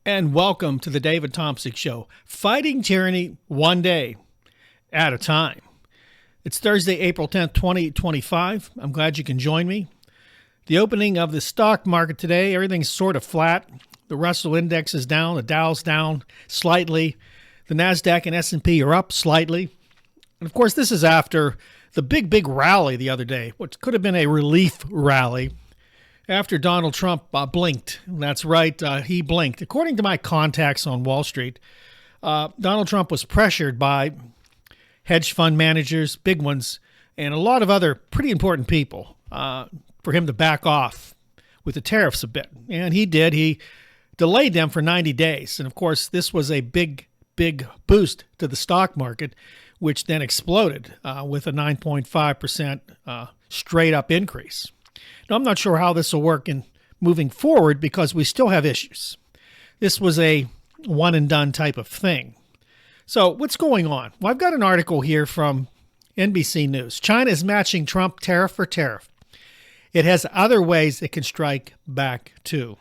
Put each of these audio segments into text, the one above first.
And welcome to the David Tomsic Show, fighting tyranny one day at a time. It's Thursday, April 10th, 2025. I'm glad you can join me. The opening of the stock market today, everything's sort of flat. The Russell Index is down, the Dow's down slightly. The NASDAQ and S&P are up slightly. And of course, this is after the big rally the other day, which could have been a relief rally, after Donald Trump blinked. That's right, he blinked. According to my contacts on Wall Street, Donald Trump was pressured by hedge fund managers, big ones, and a lot of other pretty important people for him to back off with the tariffs a bit. And he did. He delayed them for 90 days. And of course, this was a big boost to the stock market, which then exploded with a 9.5% straight up increase. Now, I'm not sure how this will work in moving forward because we still have issues. This was a one and done type of thing. So what's going on? Well, I've got an article here from NBC News. China is matching Trump tariff for tariff. It has other ways it can strike back too.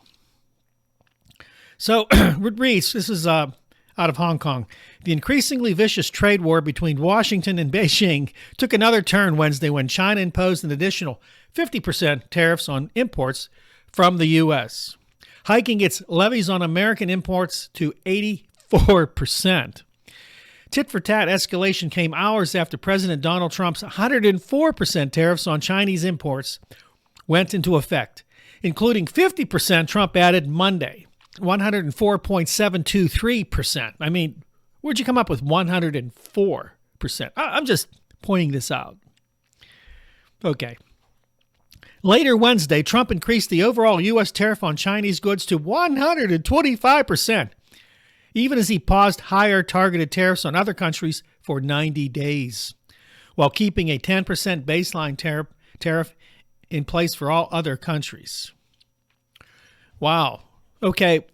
So it reads, this is out of Hong Kong. The increasingly vicious trade war between Washington and Beijing took another turn Wednesday when China imposed an additional 50% tariffs on imports from the U.S., hiking its levies on American imports to 84%. Tit-for-tat escalation came hours after President Donald Trump's 104% tariffs on Chinese imports went into effect, including 50% Trump added Monday, 104.723%. I mean, where'd you come up with 104%? I'm just pointing this out. Okay. Later Wednesday, Trump increased the overall U.S. tariff on Chinese goods to 125%, even as he paused higher targeted tariffs on other countries for 90 days, while keeping a 10% baseline tariff in place for all other countries. Wow. Okay,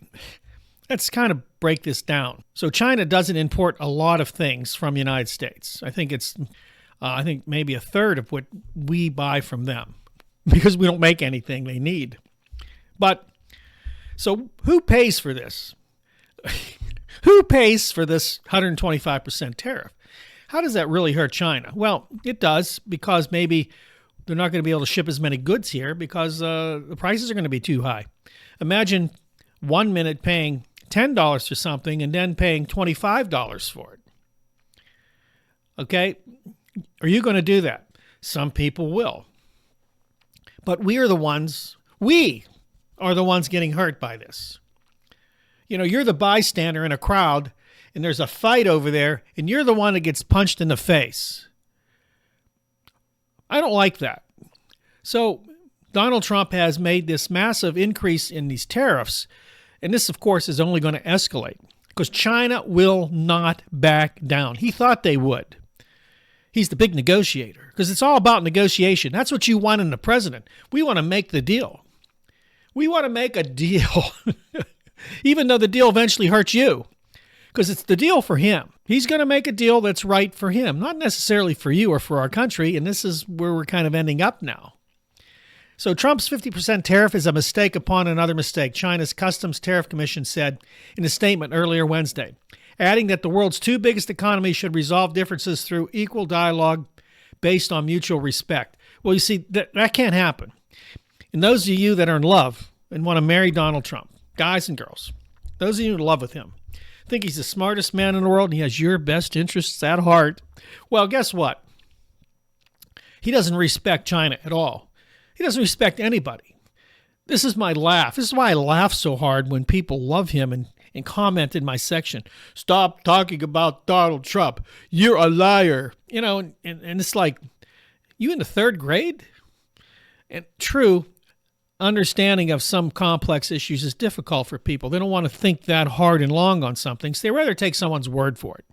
let's kind of break this down. So China doesn't import a lot of things from the United States. I think maybe a third of what we buy from them, because we don't make anything they need. But, so who pays for this? Who pays for this 125% tariff? How does that really hurt China? Well, it does, because maybe they're not going to be able to ship as many goods here because the prices are going to be too high. Imagine 1 minute paying $10 for something and then paying $25 for it. Okay? Are you going to do that? Some people will. But we are the ones getting hurt by this. You know, you're the bystander in a crowd and there's a fight over there and you're the one that gets punched in the face. I don't like that. So Donald Trump has made this massive increase in these tariffs. And this, of course, is only going to escalate because China will not back down. He thought they would. He's the big negotiator because it's all about negotiation. That's what you want in the president. We want to make the deal. We want to make a deal, even though the deal eventually hurts you, because it's the deal for him. He's going to make a deal that's right for him, not necessarily for you or for our country. And this is where we're kind of ending up now. So Trump's 50% tariff is a mistake upon another mistake, China's Customs Tariff Commission said in a statement earlier Wednesday, adding that the world's two biggest economies should resolve differences through equal dialogue based on mutual respect. Well, you see, that can't happen. And those of you that are in love and want to marry Donald Trump, guys and girls, those of you in love with him, think he's the smartest man in the world and he has your best interests at heart. Well, guess what? He doesn't respect China at all. He doesn't respect anybody. This is my laugh. This is why I laugh so hard when people love him and comment in my section. Stop talking about Donald Trump. You're a liar. You know, and it's like, you in the third grade? And true, understanding of some complex issues is difficult for people. They don't want to think that hard and long on something, so they rather take someone's word for it.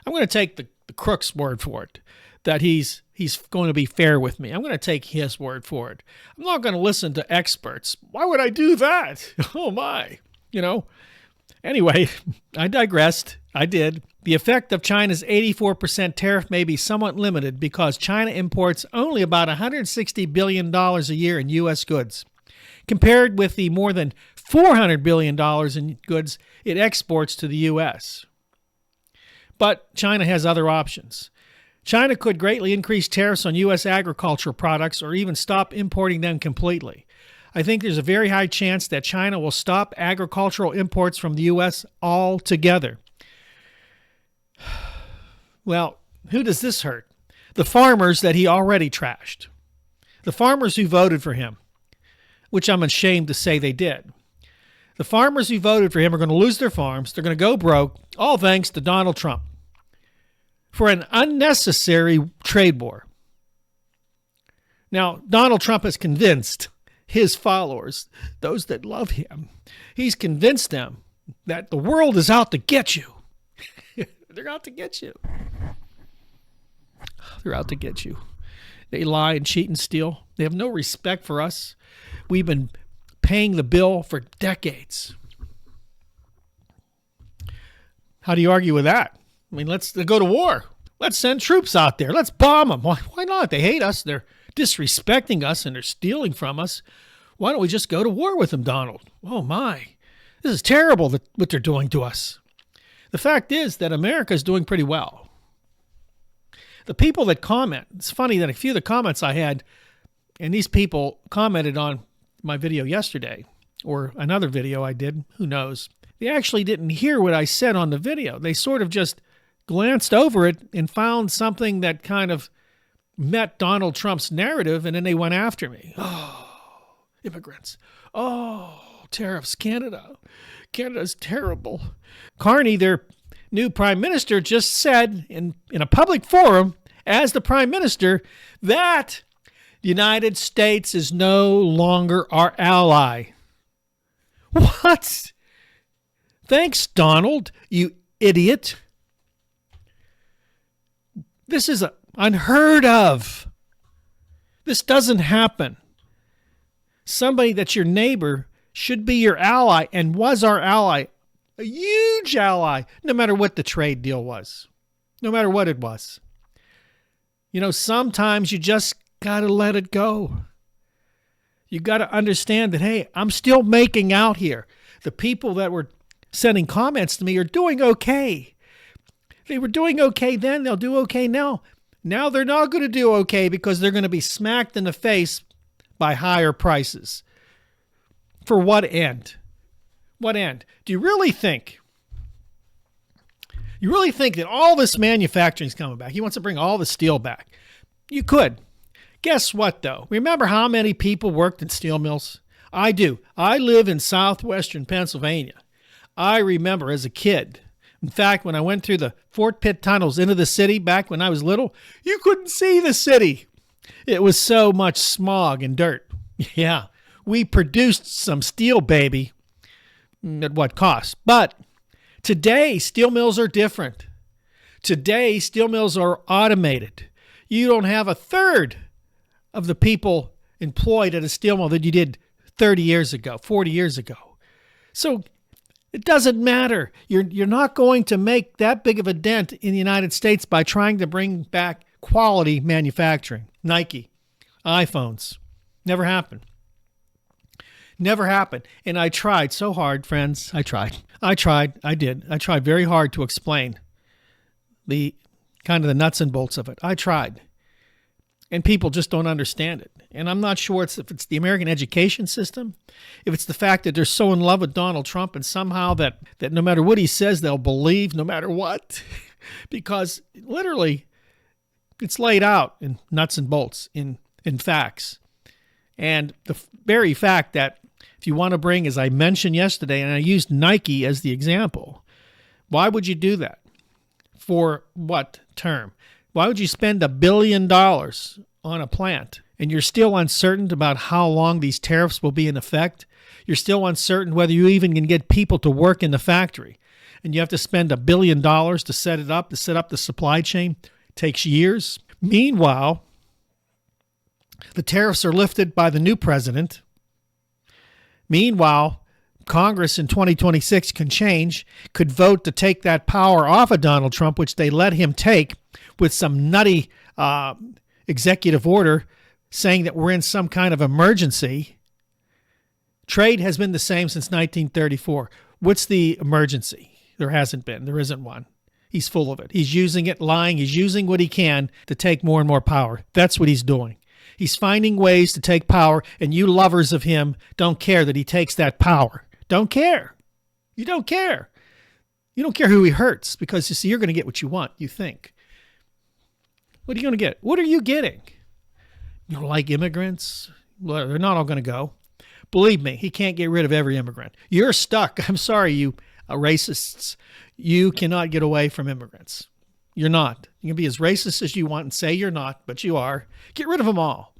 I'm going to take the crook's word for it, that he's going to be fair with me. I'm going to take his word for it. I'm not going to listen to experts. Why would I do that? Oh, my. You know? Anyway, I digressed. I did. The effect of China's 84% tariff may be somewhat limited because China imports only about $160 billion a year in U.S. goods, compared with the more than $400 billion in goods it exports to the U.S. But China has other options. China could greatly increase tariffs on U.S. agricultural products or even stop importing them completely. I think there's a very high chance that China will stop agricultural imports from the U.S. altogether. Well, who does this hurt? The farmers that he already trashed. The farmers who voted for him, which I'm ashamed to say they did. The farmers who voted for him are going to lose their farms. They're going to go broke, all thanks to Donald Trump, for an unnecessary trade war. Now, Donald Trump has convinced his followers, those that love him, he's convinced them that the world is out to get you. They're out to get you. They're out to get you. They lie and cheat and steal. They have no respect for us. We've been paying the bill for decades. How do you argue with that? I mean, let's go to war. Let's send troops out there. Let's bomb them. Why not? They hate us. They're disrespecting us and they're stealing from us. Why don't we just go to war with them, Donald? Oh, my. This is terrible what they're doing to us. The fact is that America is doing pretty well. The people that comment, it's funny that a few of the comments I had, and these people commented on my video yesterday, or another video I did, who knows. They actually didn't hear what I said on the video. They sort of just glanced over it and found something that kind of met Donald Trump's narrative, and then they went after me. Oh, immigrants. Oh, tariffs, Canada. Canada's terrible. Carney, their new prime minister, just said in a public forum as the prime minister that the United States is no longer our ally. What? Thanks, Donald, you idiot. This is unheard of. This doesn't happen. Somebody that's your neighbor should be your ally and was our ally, a huge ally, no matter what the trade deal was, no matter what it was. You know, sometimes you just got to let it go. You got to understand that, hey, I'm still making out here. The people that were sending comments to me are doing okay. They were doing okay then, they'll do okay now. Now they're not going to do okay because they're going to be smacked in the face by higher prices. For what end? What end? Do you really think that all this manufacturing is coming back? He wants to bring all the steel back. You could. Guess what, though? Remember how many people worked in steel mills? I do. I live in southwestern Pennsylvania. I remember as a kid. In fact, when I went through the Fort Pitt tunnels into the city back when I was little, you couldn't see the city. It was so much smog and dirt. Yeah, we produced some steel, baby. At what cost? But today, steel mills are different. Today, steel mills are automated. You don't have a third of the people employed at a steel mill that you did 30 years ago, 40 years ago. So it doesn't matter. You're not going to make that big of a dent in the United States by trying to bring back quality manufacturing. Nike, iPhones. Never happened. Never happened. And I tried so hard, friends. I tried. I did. I tried very hard to explain the kind of the nuts and bolts of it. I tried. And people just don't understand it. And I'm not sure if it's the American education system, if it's the fact that they're so in love with Donald Trump and somehow that no matter what he says, they'll believe no matter what. Because literally, it's laid out in nuts and bolts, in facts. And the very fact that if you want to bring, as I mentioned yesterday, and I used Nike as the example, why would you do that? For what term? Why would you spend $1 billion on a plant and you're still uncertain about how long these tariffs will be in effect? You're still uncertain whether you even can get people to work in the factory. And you have to spend $1 billion to set it up, to set up the supply chain. It takes years. Meanwhile, the tariffs are lifted by the new president. Meanwhile, Congress in 2026 could vote to take that power off of Donald Trump, which they let him take with some nutty executive order saying that we're in some kind of emergency. Trade has been the same since 1934. What's the emergency? There hasn't been. There isn't one. He's full of it. He's using it, lying. He's using what he can to take more and more power. That's what he's doing. He's finding ways to take power, and you lovers of him don't care that he takes that power. Don't care. You don't care. You don't care who he hurts because, you see, you're going to get what you want, you think. What are you going to get? What are you getting? You don't like immigrants? Well, they're not all going to go. Believe me, he can't get rid of every immigrant. You're stuck. I'm sorry, you racists. You cannot get away from immigrants. You're not. You can be as racist as you want and say you're not, but you are. Get rid of them all.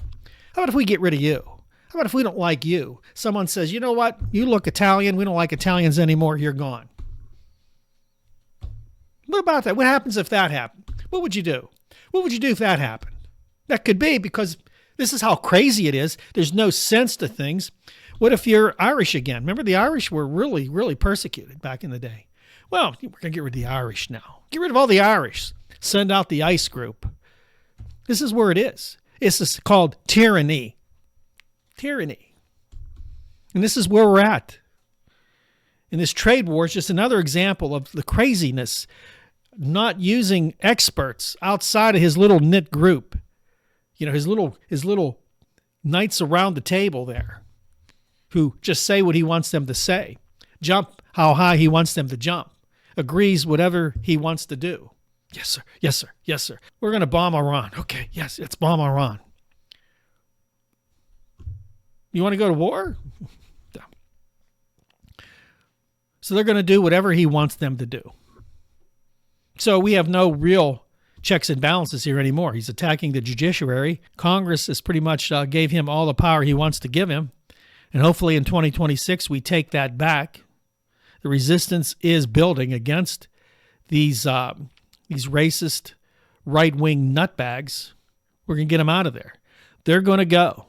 How about if we get rid of you? How about if we don't like you? Someone says, you know what? You look Italian. We don't like Italians anymore. You're gone. What about that? What happens if that happened? What would you do? What would you do if that happened? That could be because this is how crazy it is. There's no sense to things. What if you're Irish again? Remember, the Irish were really, really persecuted back in the day. Well, we're going to get rid of the Irish now. Get rid of all the Irish. Send out the ICE group. This is where it is. It's called tyranny. Tyranny. And this is where we're at. And this trade war is just another example of the craziness, not using experts outside of his little knit group. You know, his little knights around the table there who just say what he wants them to say, jump how high he wants them to jump, agrees whatever he wants to do. Yes, sir. Yes, sir. Yes, sir. We're going to bomb Iran. Okay. Yes, let's bomb Iran. You want to go to war? No. So they're going to do whatever he wants them to do. So we have no real checks and balances here anymore. He's attacking the judiciary. Congress has pretty much gave him all the power he wants to give him. And hopefully in 2026, we take that back. The resistance is building against these racist right-wing nutbags. We're going to get them out of there. They're going to go.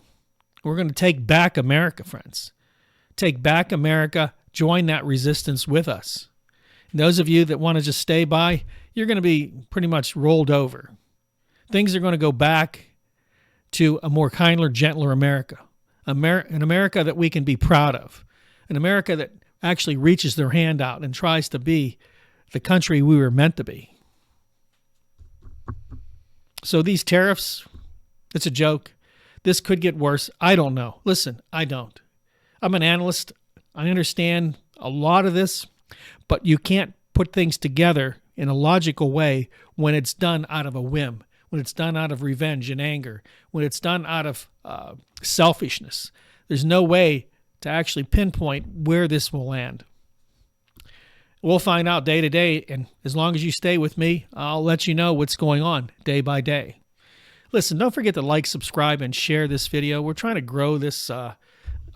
We're going to take back America, friends. Take back America. Join that resistance with us. And those of you that want to just stay by, you're going to be pretty much rolled over. Things are going to go back to a more kinder, gentler America. An America that we can be proud of. An America that actually reaches their hand out and tries to be the country we were meant to be. So these tariffs, it's a joke. This could get worse. I don't know. Listen, I don't. I'm an analyst. I understand a lot of this, but you can't put things together in a logical way when it's done out of a whim, when it's done out of revenge and anger, when it's done out of selfishness. There's no way to actually pinpoint where this will land. We'll find out day to day, and as long as you stay with me, I'll let you know what's going on day by day. Listen, don't forget to like, subscribe, and share this video. We're trying to grow this, our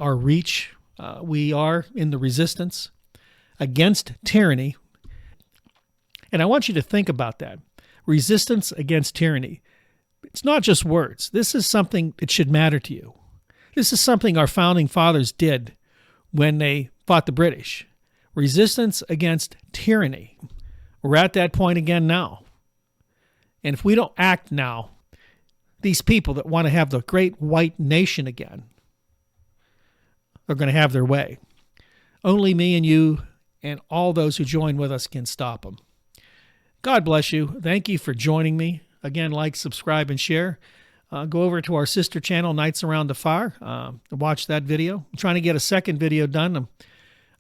reach. We are in the resistance against tyranny. And I want you to think about that. Resistance against tyranny. It's not just words. This is something that should matter to you. This is something our founding fathers did when they fought the British. Resistance against tyranny. We're at that point again now. And if we don't act now, these people that want to have the great white nation again are going to have their way. Only me and you and all those who join with us can stop them. God bless you. Thank you for joining me. Again, like, subscribe, and share. Go over to our sister channel, Nights Around the Fire, watch that video. I'm trying to get a second video done.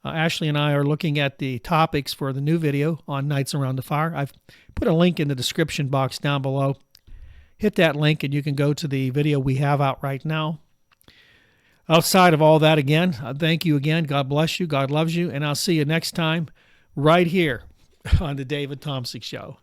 Ashley and I are looking at the topics for the new video on Nights Around the Fire. I've put a link in the description box down below. Hit that link and you can go to the video we have out right now. Outside of all that, again, thank you again. God bless you. God loves you. And I'll see you next time right here on the David Tomsic Show.